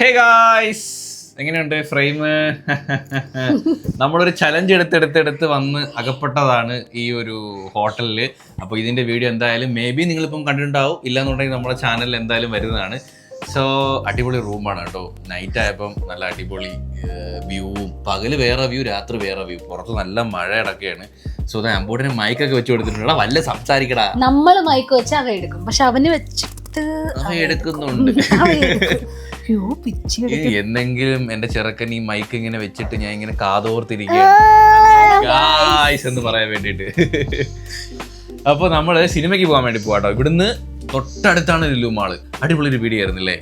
Hey guys, എങ്ങനെയുണ്ട് frame? നമ്മളൊരു challenge എടുത്തെടുത്ത് വന്ന് അകപ്പെട്ടതാണ് ഈ ഒരു ഹോട്ടലിൽ. അപ്പോൾ ഇതിൻ്റെ വീഡിയോ എന്തായാലും മേ ബി നിങ്ങളിപ്പം കണ്ടിട്ടുണ്ടാവും, ഇല്ലാന്നുണ്ടെങ്കിൽ നമ്മുടെ ചാനലിൽ എന്തായാലും വരുന്നതാണ്. സോ അടിപൊളി റൂമാണ് കേട്ടോ. നൈറ്റ് ആയപ്പം നല്ല അടിപൊളി വ്യൂവും, പകല് വേറെ വ്യൂ, രാത്രി വേറെ വ്യൂ. പുറത്ത് നല്ല മഴ ഇടയ്ക്കാണ്. സോ അമ്പോട്ടിന് മൈക്കൊക്കെ വെച്ച് കൊടുത്തിട്ടുള്ള വല്ല സംസാരിക്കടാ. നമ്മൾ മൈക്ക് വെച്ച് അവ എടുക്കും, പക്ഷെ അവന് വെച്ചിട്ട് എടുക്കുന്നുണ്ട്. എന്തെങ്കിലും എന്റെ ചെറുക്കൻ ഈ മൈക്ക് ഇങ്ങനെ വെച്ചിട്ട് ഞാൻ ഇങ്ങനെ കാതോർത്തിരിക്കുക എന്ന് പറയാൻ വേണ്ടിട്ട്. അപ്പൊ നമ്മള് സിനിമയ്ക്ക് പോകാൻ വേണ്ടി പോവാട്ടോ. ഇവിടുന്ന് തൊട്ടടുത്താണ് ലുലു മാള്. അടിപൊളി ഒരു വീഡിയോ ആയിരുന്നില്ലേ?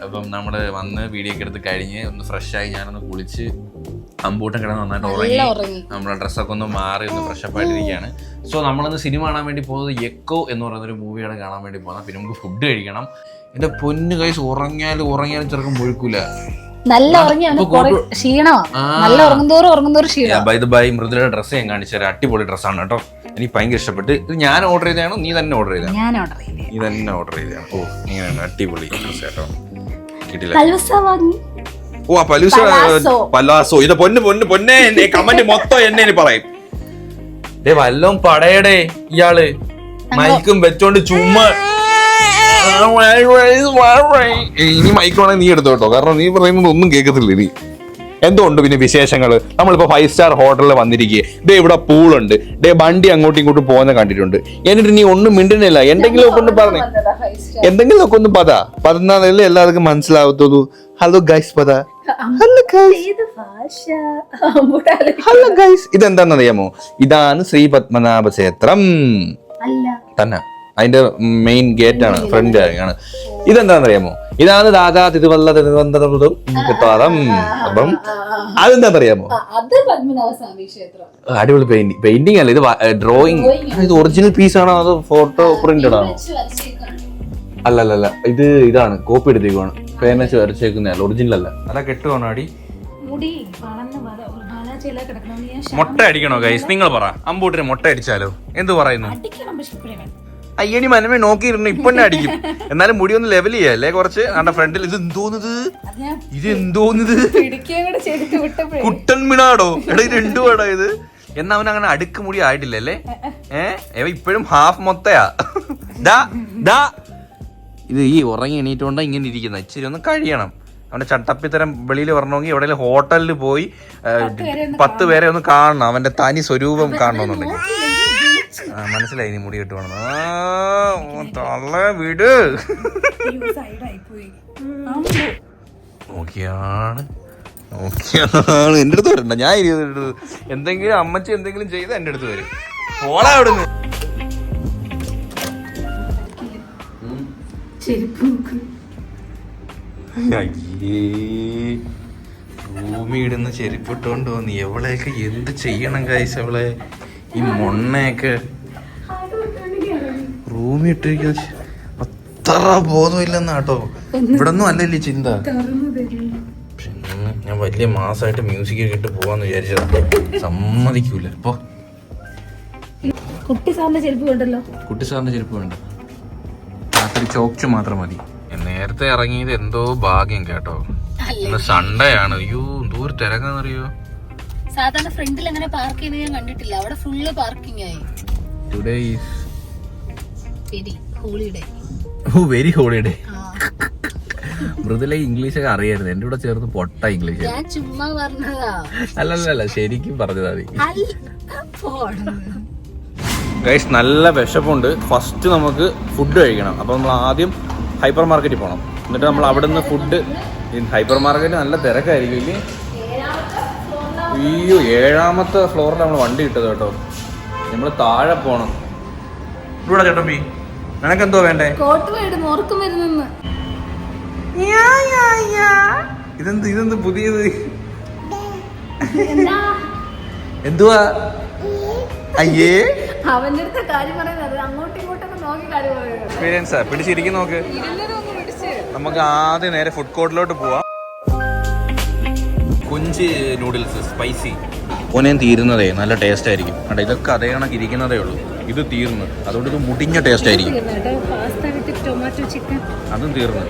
അപ്പം നമ്മള് വന്ന് വീഡിയോ ഒക്കെ എടുത്ത് കഴിഞ്ഞ് ഒന്ന് ഫ്രഷ് ആയി, ഞാനൊന്ന് കുളിച്ച് അമ്പൂട്ടം കിടന്ന് നന്നായിട്ട് ഉറങ്ങി. നമ്മളെ ഡ്രസ്സൊക്കെ ഒന്ന് മാറി ഒന്ന് ഫ്രഷപ്പ് ആയിട്ടിരിക്കുകയാണ്. സോ നമ്മളൊന്ന് സിനിമ കാണാൻ വേണ്ടി പോകുന്നത് എക്കോ എന്ന് പറയുന്നൊരു മൂവിയാണ് കാണാൻ വേണ്ടി പോകുന്നത്. പിന്നെ നമുക്ക് ഫുഡ് കഴിക്കണം. എന്റെ പൊന്നു കൈസ്, ഉറങ്ങിയാലും ചെറുക്കം മുഴുക്കൂല. നല്ല ബൈ മൃദുലയുടെ ഡ്രസ്സ് ഞാൻ കാണിച്ചാൽ അടിപൊളി ഡ്രസ്സാണ് കേട്ടോ. എനിക്ക് ഭയങ്കര ഇഷ്ടപ്പെട്ട്. ഇത് ഞാൻ ഓർഡർ ചെയ്തതാണോ നീ തന്നെ ഓർഡർ ചെയ്തതാണോ? നീ തന്നെ ഓർഡർ ചെയ്തതാണ്. ഓ, ഇങ്ങനെയാണ് അടിപൊളി ഡ്രസ്സ് കേട്ടോ. കിട്ടില്ല. ഓ, പലാസോ. ഇത് പൊന്നെ കമന്റ് മൊത്തം എന്നെ പറയും. വല്ലോം പടയടേ ഇയാള് മൈക്കും വെച്ചോണ്ട് ചുമ്മാ. ഇനി മൈക്ക് വേണമെങ്കിൽ നീ എടുത്തോ കേട്ടോ, കാരണം നീ പറയുന്നത് ഒന്നും കേൾക്കത്തില്ല. നീ എന്തുകൊണ്ട് പിന്നെ വിശേഷങ്ങൾ? നമ്മളിപ്പോ 5 സ്റ്റാർ ഹോട്ടലിൽ വന്നിരിക്കുക. ഡേ ഇവിടെ പൂളുണ്ട്, ഡേ വണ്ടി അങ്ങോട്ടും ഇങ്ങോട്ടും പോകുന്ന കണ്ടിട്ടുണ്ട്. എന്നിട്ട് നീ ഒന്നും മിണ്ടുന്നില്ല. എന്തെങ്കിലുമൊക്കെ ഒന്ന് പറഞ്ഞേ, എന്തെങ്കിലുമൊക്കെ ഒന്ന് പതന്നാലല്ലേ എല്ലാവർക്കും മനസ്സിലാവത്തുള്ളൂ. Hello guys, hello guys. ഇതെന്താണെന്നറിയാമോ? ഇതാണ് ശ്രീ പത്മനാഭ ക്ഷേത്രം തന്നെ. അതിന്റെ മെയിൻ ഗേറ്റ് ആണ്, ഫ്രണ്ട് ആണ്. ഇതെന്താണെന്നറിയാമോ? ഇതാണ് രാജാ തിരുവന്തപുരം കിട്ടാറം. അപ്പം അതെന്താണെന്നറിയാമോ? അടിപൊളി പെയിന്റിംഗ് അല്ല ഇത്, ഡ്രോയിങ്. ഇത് ഒറിജിനൽ പീസ് ആണോ അതോ ഫോട്ടോ പ്രിന്റഡ് ആണോ? അല്ലല്ല, ഇതാണ് കോപ്പി എടുത്തേക്കുവാണ്. പേനച്ച് വരച്ചേക്കുന്നതല്ല, ഒറിജിനൽ അല്ല. അതാ കെട്ടുവാണോ അടി? മുട്ട അടിക്കണോ ഗൈസ്? നിങ്ങൾ പറ. അമ്പൂട്ടിന് മുട്ട അടിച്ചാലോ? എന്ത് പറയുന്നു? അയ്യണി മനമേ നോക്കിയിരുന്നു, ഇപ്പൊ തന്നെ അടിക്കും. എന്നാലും മുടി ഒന്ന് ലെവൽ ചെയ്യല്ലേ കുറച്ച്. ആണ്ട ഫ്രണ്ടിൽ ഇത് എന്തോന്നത് കുട്ടൻ മിണാടോ? എടാ, ഇത് രണ്ടു വേടാ ഇത്. എന്നാ അവൻ അങ്ങനെ അടുക്ക് മുടി ആയിട്ടില്ലല്ലേ? ഇപ്പോഴും ഹാഫ് മൊത്തയാ. ഇത് ഈ ഉറങ്ങി എണീറ്റോണ്ടാ ഇങ്ങനെ ഇരിക്കുന്ന. ഇച്ചിരി ഒന്ന് കഴിയണം. അവന്റെ ചട്ടപ്പിത്തരം വെളിയിൽ വരണമെങ്കിൽ എവിടെയെങ്കിലും ഹോട്ടലിൽ പോയി 10 പേരെ ഒന്ന് കാണണം. അവന്റെ തനി സ്വരൂപം കാണണമെന്നുണ്ടെങ്കിൽ. മനസ്സിലായി നീ മുടി കെട്ടുവാണെന്ന്. വീട് നോക്കിയാണ് എന്റെ അടുത്ത് വരണ്ട. ഞാൻ എന്തെങ്കിലും അമ്മച്ചി എന്തെങ്കിലും ചെയ്ത് എന്റെ അടുത്ത് വരും. ഓളാ അവിടുന്ന്. ഭൂമിയിടുന്ന ചെരുപ്പിട്ടോണ്ട് തോന്നി. എവളെയൊക്കെ എന്ത് ചെയ്യണം ഗൈസ്? അവളെ ഈ മൊണ്ണയൊക്കെ റൂമിൽ ഇട്ടിരിക്കുന്ന അത്ര ബോധമില്ലെന്നാട്ടോ. ഇവിടെ ഒന്നും അല്ലല്ലേ ചിന്ത. പിന്നെ ഞാൻ വലിയ മാസമായിട്ട് മ്യൂസിക് ഇട്ട് പോവാന്ന് വിചാരിച്ചതാ. സമ്മതിക്കൂല. ഇപ്പൊ കുട്ടി സാറിന്റെ ചെരുപ്പ് വേണ്ട. രാത്രി ചോക്സ് മാത്രം മതി. നേരത്തെ ഇറങ്ങിയത് എന്തോ ഭാഗ്യം കേട്ടോ. ഇന്ന് സൺഡേ ആണ്. അയ്യോ, എന്തോ ഒരു തിരക്കാന്നറിയോ. സാധാരണ ഫ്രണ്ടിൽ അങ്ങനെ പാർക്ക് ചെയ്യുന്നത് ഞാൻ കണ്ടിട്ടില്ല. അവിടെ ഫുള്ള് പാർക്കിംഗ് ആയി. Today is very holiday. Mridula ഇംഗ്ലീഷൊക്കെ അറിയായിരുന്നു. എന്റെ കൂടെ ചേർത്ത് പൊട്ട ഇംഗ്ലീഷ്. ഞാൻ ചുമ്മാ പറഞ്ഞതാ. അല്ലല്ല, ശരിക്കും പറഞ്ഞതാ നീ. ഗൈസ്, നല്ല വിശപ്പുണ്ട്. ഫസ്റ്റ് നമുക്ക് ഫുഡ് കഴിക്കണം. അപ്പൊ നമ്മൾ ആദ്യം ഹൈപ്പർ മാർക്കറ്റിൽ പോകണം. എന്നിട്ട് നമ്മൾ അവിടെ നിന്ന് ഫുഡ്. ഹൈപ്പർ മാർക്കറ്റ് നല്ല തിരക്കായിരിക്കും ഇല്ലേ? അയ്യോ, 7ാമത്തെ ഫ്ലോറിൽ നമ്മൾ വണ്ടി ഇട്ടത് കേട്ടോ. നമ്മൾ താഴെ പോണം. ഇവിടെ ചേട്ടമ്പി, നിനക്കെന്തോ വേണ്ടേ? ഇതെന്ത് പുതിയത്? എന്തുവാ? അയ്യേ, അവന്റെ അടുത്ത കാര്യം പറയുന്നത് അങ്ങോട്ടും ഇങ്ങോട്ടൊക്കെ നോക്കി കാര്യം പറയുന്നത്. പിടിച്ചിരിക്കും നോക്ക്. നമുക്ക് ആദ്യം നേരെ ഫുഡ് കോർട്ടിലോട്ട് പോവാം. കുഞ്ചി നൂഡിൽസ് സ്പൈസി. ഓനേം തീരുന്നതേ നല്ല ടേസ്റ്റ് ആയിരിക്കും. അല്ല, ഇതൊക്കെ അതേ കണക്ക് ഇരിക്കുന്നതേ ഉള്ളൂ. ഇത് തീർന്നു, അതുകൊണ്ട് ഇത് മുടിഞ്ഞ ടേസ്റ്റ് ആയിരിക്കും. അതും തീർന്നു.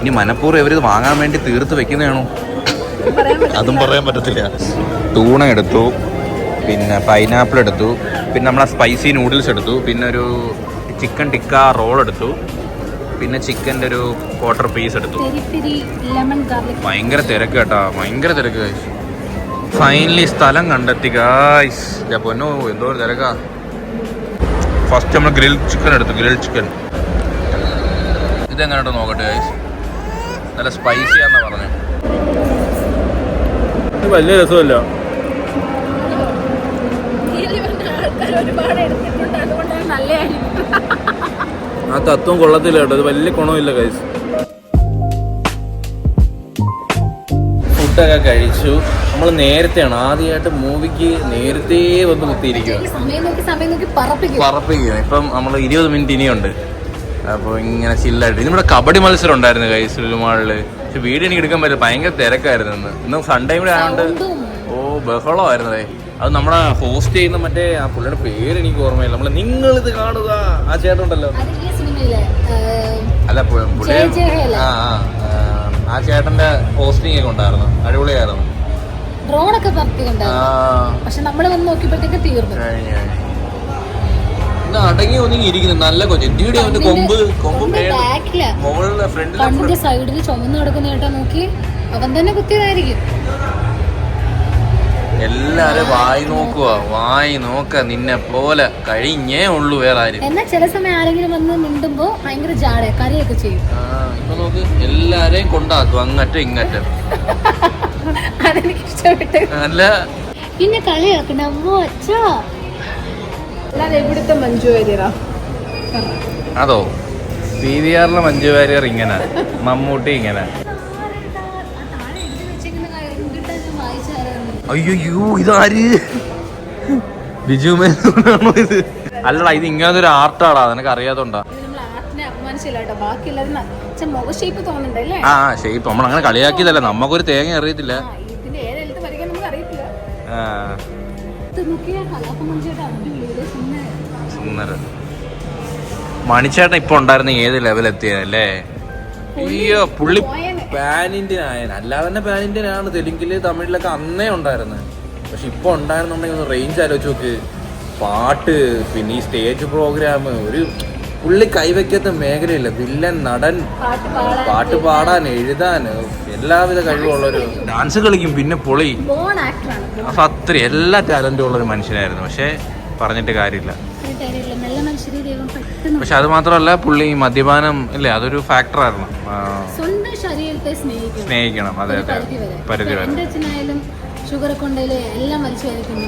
ഇനി മനഃപൂർവ്വം ഇവരിത് വാങ്ങാൻ വേണ്ടി തീർത്ത് വെക്കുന്നതാണോ അതും പറയാൻ പറ്റത്തില്ല. ടൂണ എടുത്തു, പിന്നെ പൈനാപ്പിൾ എടുത്തു, പിന്നെ നമ്മളെ സ്പൈസി നൂഡിൽസ് എടുത്തു, പിന്നെ ഒരു ചിക്കൻ ടിക്ക റോൾ എടുത്തു, പിന്നെ ചിക്കൻ്റെ ഒരു ക്വാർട്ടർ പീസ് എടുത്തു. ഭയങ്കര തിരക്ക് കേട്ടാ, ഭയങ്കര തിരക്ക് ഗൈസ്. ഫൈനലി സ്ഥലം കണ്ടെത്തി ഗൈസ്. പൊന്നോ എന്തോ ഒരു തിരക്കാ. ഫസ്റ്റ് നമ്മൾ ഗ്രിൽ ചിക്കൻ എടുത്തു, ഗ്രിൽ ചിക്കൻ. ഇതെങ്ങനെയായിട്ട് നോക്കട്ടെ ഗൈസ്. നല്ല സ്പൈസിയാന്നാ പറഞ്ഞു. വലിയ രസമല്ല. ആ തത്വം കൊള്ളത്തില്ല കേട്ടോ, ഇത് വലിയ ഗുണമില്ല ഗൈസ്. ഫുഡൊക്കെ കഴിച്ചു. നമ്മൾ നേരത്തെയാണ് ആദ്യമായിട്ട് മൂവിക്ക് നേരത്തെ വന്ന് കുത്തിയിരിക്കുക, പറപ്പിക്കുക. ഇപ്പം നമ്മൾ 20 മിനിറ്റ് ഇനിയുണ്ട്. അപ്പോൾ ഇങ്ങനെ ചില്ലായിട്ട് ഇതിവിടെ കബഡി മത്സരം ഉണ്ടായിരുന്നു ഗൈസ് ലുലുമാളില്. പക്ഷെ വീഡിയോ എനിക്ക് എടുക്കാൻ പറ്റില്ല, ഭയങ്കര തിരക്കായിരുന്നു. ഇന്ന് സൺഡേ കൂടെ ആയതുകൊണ്ട് ബഹളമായിരുന്നേ. അത് നമ്മളെ ഹോസ്റ്റ് ചെയ്യുന്ന മറ്റേ ആ പുള്ളിയുടെ പേര് എനിക്ക് ഓർമ്മയില്ല. നമ്മള് നിങ്ങളിത് കാണുക ആ ചേട്ടനുണ്ടല്ലോ, അല്ല പുള്ളി ആ ചേട്ടന്റെ ഹോസ്റ്റിംഗ് ഒക്കെ ഉണ്ടായിരുന്നു, അടിപൊളിയായിരുന്നു. ഡ്രോണൊക്കെ പക്ഷെ നമ്മള് വന്ന് നോക്കിയപ്പോഴത്തേക്ക് തീർന്നു. അടങ്ങി ഒതുങ്ങി ഇരിക്കുന്നു, നല്ല കൊച്ചു. എന്തിയുടെ അവന്റെ കൊമ്പ് മുകളിലെ ഫ്രണ്ടിലെ സൈഡിൽ ചുമന്ന് കിടക്കുന്ന കേട്ടോ, നോക്കി അവൻ തന്നെ കുത്തിയതായിരിക്കും. എല്ലാരും വായി നോക്കുക, വായി നോക്ക, നിന്നെ പോലെ കഴിഞ്ഞേ ഉള്ളൂ വേറെ ആരും. എന്നാ ചില സമയം ആരെങ്കിലും വന്ന് മിണ്ടുമ്പോ ഭയങ്കര ജാട കറിയൊക്കെ ചെയ്യും. ഇപ്പൊ നോക്ക്, എല്ലാരെയും കൊണ്ടാക്കും അങ്ങറ്റം ഇങ്ങറ്റം. അതെനിക്ക് ഇഷ്ടപ്പെട്ടു. അല്ല പിന്നെ കളിയാക്കണ്ട അച്ഛാ. എവിടുത്തെ മഞ്ജു വാര്യരാ? അതോ PVR മഞ്ജു വാര്യർ ഇങ്ങനെ, മമ്മൂട്ടി ഇങ്ങനെ. അയ്യോ ഇതാര്? ബിജു മേനോനാണോ ഇത്? അല്ലടാ, ഇത് ഇങ്ങനത്തെ ഒരു ആർട്ടാടാ, നിനക്ക് അറിയാത്തോണ്ടാ. ആ ഷേപ്പ് നമ്മളങ്ങനെ കളിയാക്കിയതല്ല, നമ്മക്കൊരു തേങ്ങ അറിയത്തില്ല. മണിച്ചേട്ടൻ ഇപ്പൊ ഉണ്ടായിരുന്ന ഏത് ലെവൽ എത്തിയല്ലേ? അയ്യോ പുള്ളി പാൻ ഇന്ത്യൻ ആയ, അല്ലാതെ തന്നെ പാൻ ഇന്ത്യൻ ആണ്. തെലുങ്കില് തമിഴിലൊക്കെ അന്നേ ഉണ്ടായിരുന്നത്. പക്ഷെ ഇപ്പൊ ഉണ്ടായിരുന്നുണ്ടെങ്കിൽ ഒന്ന് റേഞ്ച് ആലോചിച്ച് നോക്ക്. പാട്ട്, പിന്നെ ഈ സ്റ്റേജ് പ്രോഗ്രാം, ഒരു പുള്ളി കൈവയ്ക്കാത്ത മേഖലയില്ല. വില്ലൻ, നടൻ, പാട്ട് പാടാൻ, എഴുതാൻ എല്ലാവിധ കഴിവുള്ളൊരു, ഡാൻസ് കളിക്കും, പിന്നെ പൊളി. അപ്പൊ അത്ര എല്ലാ ടാലന്റും ഉള്ളൊരു മനുഷ്യനായിരുന്നു. പക്ഷെ പറഞ്ഞിട്ട് കാര്യമില്ല. പക്ഷെ അത് മാത്രമല്ല, പുള്ളി മദ്യപാനം ഇല്ലേ, അതൊരു ഫാക്ടറായിരുന്നു. സ്നേഹിക്കണം, അതെ അതെ, പരിധി വരെ.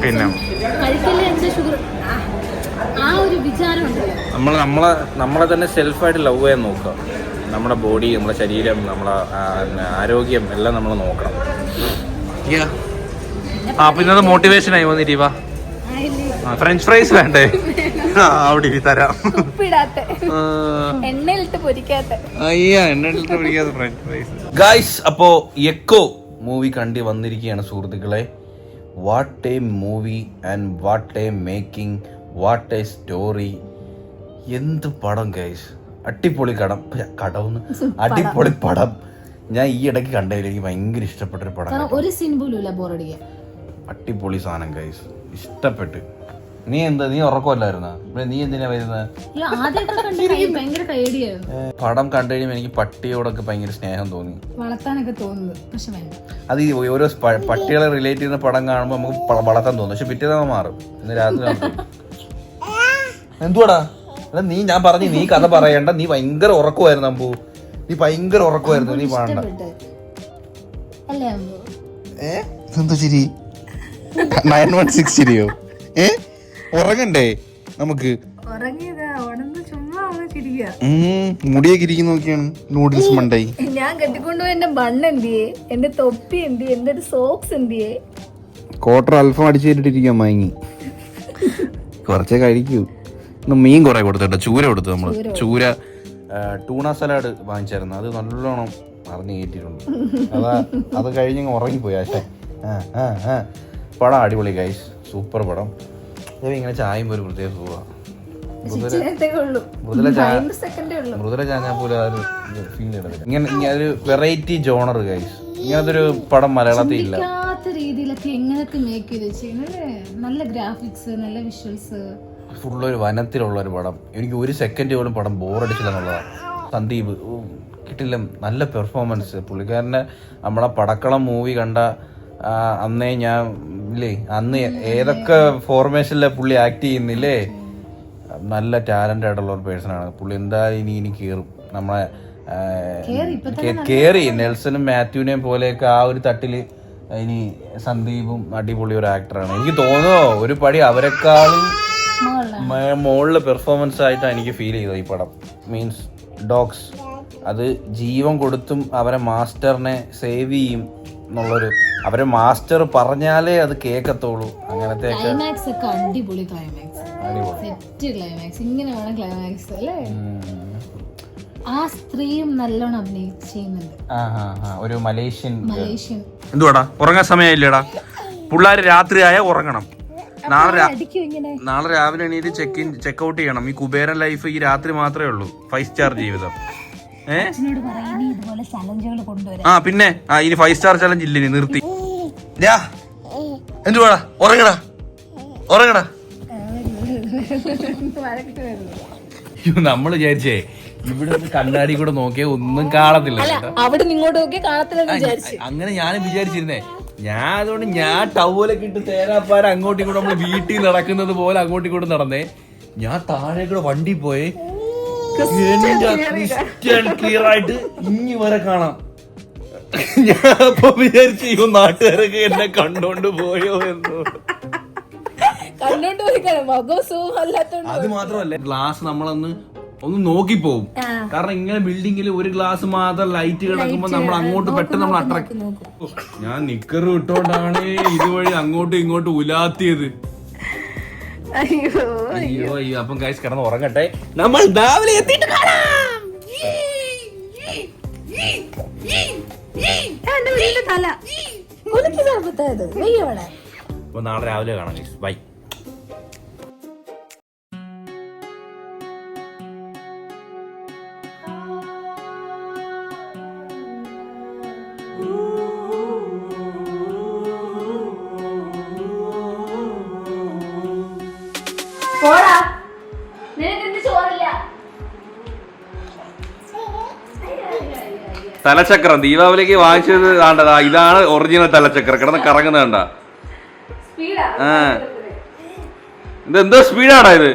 പിന്നെ നമ്മളെ തന്നെ സെൽഫായിട്ട് ലവ് ചെയ്യാൻ നോക്കുക. നമ്മുടെ ബോഡി, നമ്മുടെ ശരീരം, നമ്മളെ ആരോഗ്യം എല്ലാം നമ്മൾ നോക്കണം. പിന്നെ മോട്ടിവേഷനായി വന്നിട്ട് വാ. ഫ്രഞ്ച് ഫ്രൈസ് വേണ്ടേ? അവിടെ തരാം. എണ്ണയിലിട്ട് പൊരിക്കാത്ത ഫ്രഞ്ച് ഫ്രൈസ്. ഗൈസ്, അപ്പോ എക്കോ മൂവി കണ്ടി വന്നിരിക്കുകയാണ് സുഹൃത്തുക്കളെ. What A movie and what A making, what A story. എന്ത് പടം ഗൈസ്, അടിപൊളി അടിപൊളി പടം. ഞാൻ ഈ ഇടയ്ക്ക് കണ്ടതിൽ എനിക്ക് ഭയങ്കര ഇഷ്ടപ്പെട്ടൊരു പടം. ഒരു സീൻ പോലും ഇല്ല ബോറടിക്കാൻ. അടിപൊളി സാധനം ഗൈസ്, ഇഷ്ടപ്പെട്ട്. നീ ഉറക്കമല്ലായിരുന്ന? നീ എന്തിനാ വരുന്നത്? പടം കണ്ടു കഴിയുമ്പോൾ എനിക്ക് പട്ടിയോടൊക്കെ ഭയങ്കര സ്നേഹം തോന്നി, വളർത്താനൊക്കെ തോന്നുന്നത്. പക്ഷെ അത് ഈ ഓരോ പട്ടികളെ റിലേറ്റ് ചെയ്യുന്ന പടം കാണുമ്പോൾ നമുക്ക് വളർത്താൻ തോന്നും. പക്ഷെ പിറ്റേന്ന് മാറും. ഇന്ന് രാത്രി എന്തുവാടാ നീ, ഞാൻ പറഞ്ഞു നീ കഥ പറയണ്ട, നീ ഭയങ്കര ഉറക്കമായിരുന്നു അമ്പു, നീ ഭയങ്കര ഉറക്കമായിരുന്നു, നീ പാടണ്ട. എന്തോ ശരി 916 ശരിയോ? ഉറങ്ങണ്ടേ നമുക്ക്? മുടിയൊക്കെ ഇരിക്കുന്ന നോക്കിയാണ് നൂഡിൽസ് മണ്ടായി. ഞാൻ കെട്ടിക്കൊണ്ടുപോയി എന്റെ ബണ്ണ് എന്തിയേ, എന്റെ തൊപ്പി എന്തിയെ, എന്റെ സോക്സ് എന്തിയേ? ക്വാർട്ടർ അൽഫം അടിച്ചു കേട്ടിട്ടിരിക്കാൻ വാങ്ങി. കുറച്ചേ കഴിക്കൂ. മീൻ കുറെ കൊടുത്തിട്ടോ, ചൂര കൊടുത്തു നമ്മള്. ചൂര ടൂണ സലാഡ് വാങ്ങിച്ചായിരുന്നു, അത് നല്ലോണം അറിഞ്ഞു കയറ്റിയിട്ടുണ്ട്. അത് കഴിഞ്ഞ് ഉറങ്ങിപ്പോയി. പക്ഷേ പടം അടിപൊളി ഗൈസ്, സൂപ്പർ പടം. ഇങ്ങനെ ചായയും ഒരു പ്രത്യേക സുഖമാണ്. മൃദുല ചാഞ്ഞാൽ പോലും ആ ഒരു ഫീൽ എടുക്കില്ല. ഇങ്ങനെ ഒരു വെറൈറ്റി ജോണർ ഗൈസ്. ഇങ്ങനത്തെ ഒരു പടം മലയാളത്തിൽ ഇല്ല. രീതിയിലൊക്കെ എങ്ങനെയൊക്കെ മേക്ക് ചെയ്ത് വെച്ചിരിക്കുന്നത്. നല്ല ഗ്രാഫിക്സ്, നല്ല വിഷ്വൽസ്, ഫുള്ളൊരു വനത്തിലുള്ള ഒരു പടം. എനിക്ക് ഒരു സെക്കൻഡ് പോലും പടം ബോറടിച്ചില്ല എന്നുള്ളതാണ്. സന്ദീപ് കിട്ടില്ല, നല്ല പെർഫോമൻസ് പുള്ളിക്കാരൻ്റെ. നമ്മളെ പടക്കളം മൂവി കണ്ട അന്നേ ഞാൻ ഇല്ലേ, അന്ന് ഏതൊക്കെ ഫോർമേഷനിലെ പുള്ളി ആക്ട് ചെയ്യുന്നില്ലേ, നല്ല ടാലൻ്റ് ആയിട്ടുള്ള ഒരു പേഴ്സണാണ് പുള്ളി. എന്തായാലും ഇനി കയറും നമ്മളെ കേറി. നെൽസനും മാത്യുവിനെയും പോലെയൊക്കെ ആ ഒരു തട്ടിൽ ഇനി സന്ദീപും അടിപൊളി ഒരു ആക്ടറാണ്. എനിക്ക് തോന്നുന്നു ഒരു പടി അവരെക്കാളും മുകളിലെ പെർഫോമൻസ് ആയിട്ടാണ് എനിക്ക് ഫീൽ ചെയ്തത് ഈ പടം. മീൻസ് ഡോഗ്സ് അത് ജീവൻ കൊടുത്തും അവരെ മാസ്റ്ററിനെ സേവ് ചെയ്യും എന്നുള്ളൊരു, അവരെ മാസ്റ്റർ പറഞ്ഞാലേ അത് കേൾക്കത്തുള്ളൂ. അങ്ങനത്തെ ക്ലൈമാക്സ് ഒക്കെ അടിപൊളി ക്ലൈമാക്സ്, സെറ്റ് ക്ലൈമാക്സ്. ഇങ്ങനെ വേണം ക്ലൈമാക്സ് അല്ലേ. ആ സ്ത്രീയും നല്ലോണം അഭിനയിച്ചുന്നുണ്ട്. ഒരു മലേഷ്യൻ. എന്തുവാടാ ഉറങ്ങാൻ സമയമില്ലേടാ? പിള്ളേര് രാത്രിയായ ഉറങ്ങണം. നാളെ രാവിലെ എണീറ്റ് ചെക്കൗട്ട് ചെയ്യണം. ഈ കുബേരൻ ലൈഫ് ഈ രാത്രി മാത്രമേ ഉള്ളൂ. 5 സ്റ്റാർ ജീവിതം. പിന്നെ ഇനി 5 സ്റ്റാർ ചലഞ്ച് ഇല്ല, നിർത്തി. എന്തുവാടാ ഉറങ്ങടാ ഉറങ്ങടാ. നമ്മൾ വിചാരിച്ചേ ഇവിടെ കണ്ണാടി കൂടെ നോക്കിയാൽ ഒന്നും കാണത്തില്ല, അവിടെ ഇങ്ങോട്ട് നോക്കിയാൽ കാണത്തില്ല. അങ്ങനെ ഞാനും വിചാരിച്ചിരുന്നേ. അതുകൊണ്ട് ഞാൻ ടവലൊക്കെ ഇട്ട് തേരാപ്പാര അങ്ങോട്ടും ഇങ്ങോട്ടും നമ്മള് വീട്ടിൽ നടക്കുന്നത് പോലെ അങ്ങോട്ടും ഇങ്ങോട്ടും നടന്നേ. ഞാൻ താഴെ കൂടെ വണ്ടി പോയി ക്ലിയർ ആയിട്ട് ഇനി വരെ കാണാം. ഞാൻ അപ്പൊ വിചാരിച്ചു നാട്ടുകാരൊക്കെ എന്നെ കണ്ടോണ്ട് പോയോ എന്ന്. അത് മാത്രമല്ല, ഗ്ലാസ് നമ്മളൊന്ന് നോക്കിപ്പോവും. കാരണം ഇങ്ങനെ ബിൽഡിങ്ങിൽ ഒരു ഗ്ലാസ് മാത്രം ലൈറ്റ് കിടക്കുമ്പോ നമ്മൾ അങ്ങോട്ട് പെട്ടെന്ന് നമ്മൾ അട്രാക്ട്. ഞാൻ നിക്കറ് ഇട്ടോണ്ടാണ് ഇതുവഴി അങ്ങോട്ടും ഇങ്ങോട്ടും ഉലാത്തിയത്. അയ്യോ അയ്യോ. അപ്പം ഗൈസ് കിടന്ന് ഉറങ്ങട്ടെ, നമ്മൾ രാവിലെ എത്തിയിട്ട് കാണാം. നാളെ രാവിലെ കാണാം ഗൈസ്. ബൈ. തലച്ചക്രം ദീപാവലിക്ക് വാങ്ങിച്ചത് കാണണ്ടതാ. ഇതാണ് ഒറിജിനൽ തലച്ചക്രം. കിടന്ന് കറങ്ങുന്ന കണ്ട. ഇതെന്തോ സ്പീഡാടാ ഇത്.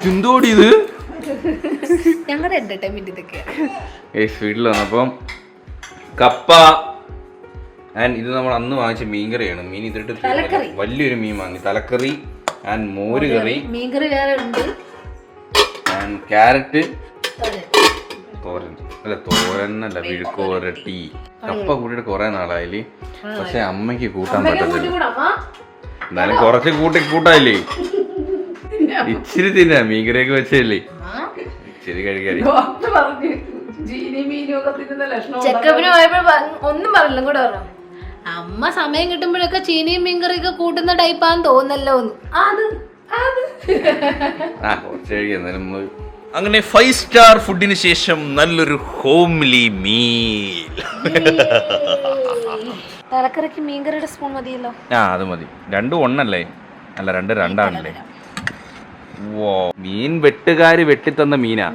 എന്തോടി ഇത്? സ്പീഡിൽ വന്നപ്പം കപ്പ ആൻഡ് ഇത് നമ്മൾ അന്ന് വാങ്ങിച്ച മീൻകറിയാണ്. മീൻ ഇതിട്ട് വലിയൊരു മീൻ വാങ്ങി. തലക്കറി ആൻഡ് മോര് കറി, ആൻഡ് ക്യാരറ്റ് തോരൻ. അല്ല തോരനല്ല, വിഴുക്കോരട്ടി. കപ്പ കൂട്ടിയിട്ട് കുറെ നാളായില്ലേ. പക്ഷെ അമ്മയ്ക്ക് കൂട്ടാൻ പറ്റത്തില്ല. എന്നാലും കുറച്ച് കൂട്ടായില്ലേ, ഇച്ചിരി തിന്നാ. മീൻകറിയൊക്കെ വെച്ചല്ലേ, ഇച്ചിരി കഴിക്കാതി. ഒന്നും പറഞ്ഞില്ല കൂടെ പറഞ്ഞു. അമ്മ സമയം കിട്ടുമ്പോഴൊക്കെ ചീനിയും മീൻകറിയൊക്കെ കൂട്ടുന്ന ടൈപ്പാന്ന് തോന്നല്ലോ. കുറച്ച് കഴിക്കും. അങ്ങനെ 5 സ്റ്റാർ ഫുഡിന് ശേഷം നല്ലൊരു ഹോംലി മീൽ. തലക്കറിക്ക് മീൻകറിയുടെ സ്പൂൺ മതിയല്ലോ. അത് മതി. 2 1 അല്ല 2 2 മീൻ വെട്ടുകാര് വെട്ടിത്തന്ന മീനാ.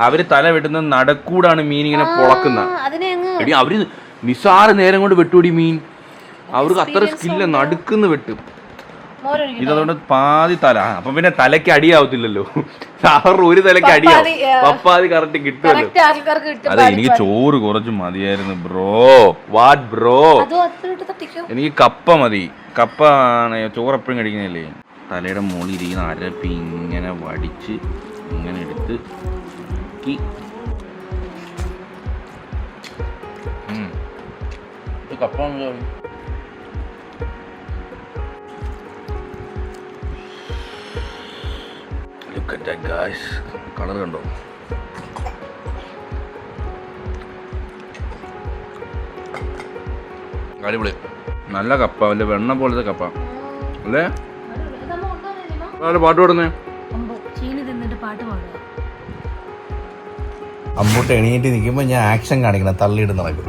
അവര് തല വെട്ടുന്ന നടക്കൂടാണ് മീൻ ഇങ്ങനെ പൊളക്കുന്ന. അവര് നിസാര നേരം കൊണ്ട് വെട്ടൂടി മീൻ. അവർക്ക് അത്ര സ്കില്ല, നടുക്കുന്ന് വെട്ടും. ഇതുകൊണ്ട് പാതി തല. അപ്പൊ പിന്നെ തലയ്ക്ക് അടിയാവത്തില്ലല്ലോ. സാറ് ഒരു തലയ്ക്ക് അടിയാവും. പപ്പാതി കറക്റ്റ് കിട്ടുമല്ലോ. അതെ, എനിക്ക് ചോറ് കുറച്ച് മതിയായിരുന്നു ബ്രോ. What bro? എനിക്ക് കപ്പ മതി. കപ്പ ആണ് ചോറ് എപ്പോഴും കഴിക്കുന്നില്ലേ. തലയുടെ മുകളിൽ ഇരിക്കുന്ന അരപ്പി ഇങ്ങനെ വടിച്ച് ഇങ്ങനെ എടുത്ത് കപ്പ. കളർ കണ്ടോ? അടിപൊളി. നല്ല കപ്പ, വല്ല വെണ്ണ പോലത്തെ കപ്പ അല്ലേ? പാട്ട് പാടുന്നേ. അമ്മൂട്ട് എണീറ്റ് നിൽക്കുമ്പോ ഞാൻ ആക്ഷൻ കാണിക്കണം, തള്ളിയിട്ട് നടക്കും.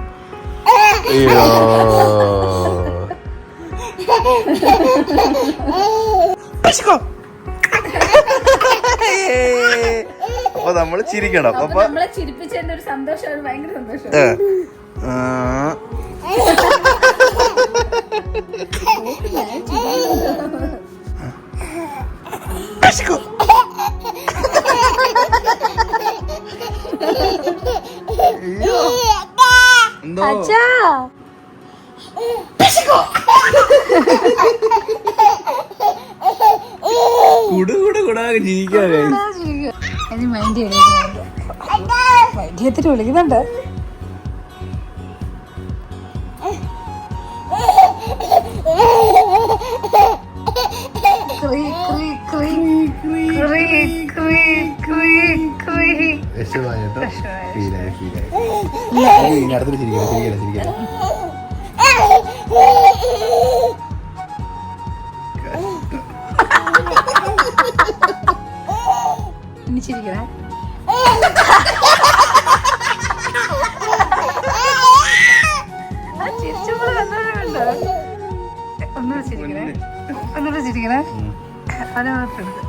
അയ്യോ അപ്പൊ നമ്മള് ചിരിക്കണം. അപ്പൊ നമ്മളെ ചിരിപ്പിച്ചതിന്റെ ഒരു സന്തോഷം, ഭയങ്കര സന്തോഷം. എന്തോ കുടുകുടാകെ ജീവിക്കാതെ മൈൻഡ് ചെയ്തിട്ട് വിളിക്കുന്നുണ്ട്. അടുത്തിട്ട് ചിരിക്കണം. ഇനി ചിരിക്കണേ. ചിരിച്ചപ്പോൾ സന്തോഷമുണ്ടോ? ഒന്നുകൂടെ ചിരിക്കണേ, ഒന്നുകൂടെ ചിരിക്കണേ. അത് മാത്രം എടുത്ത്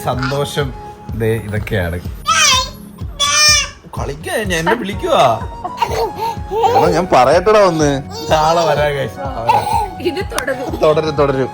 സന്തോഷം ഇതൊക്കെയാണ്. കളിക്കാൻ ഞാൻ എന്നെ വിളിക്കുവാ. ഞാൻ പറയട്ടടാ ഒന്ന്. നാളെ വരാ. ഇത് തുടരും. തുടരും.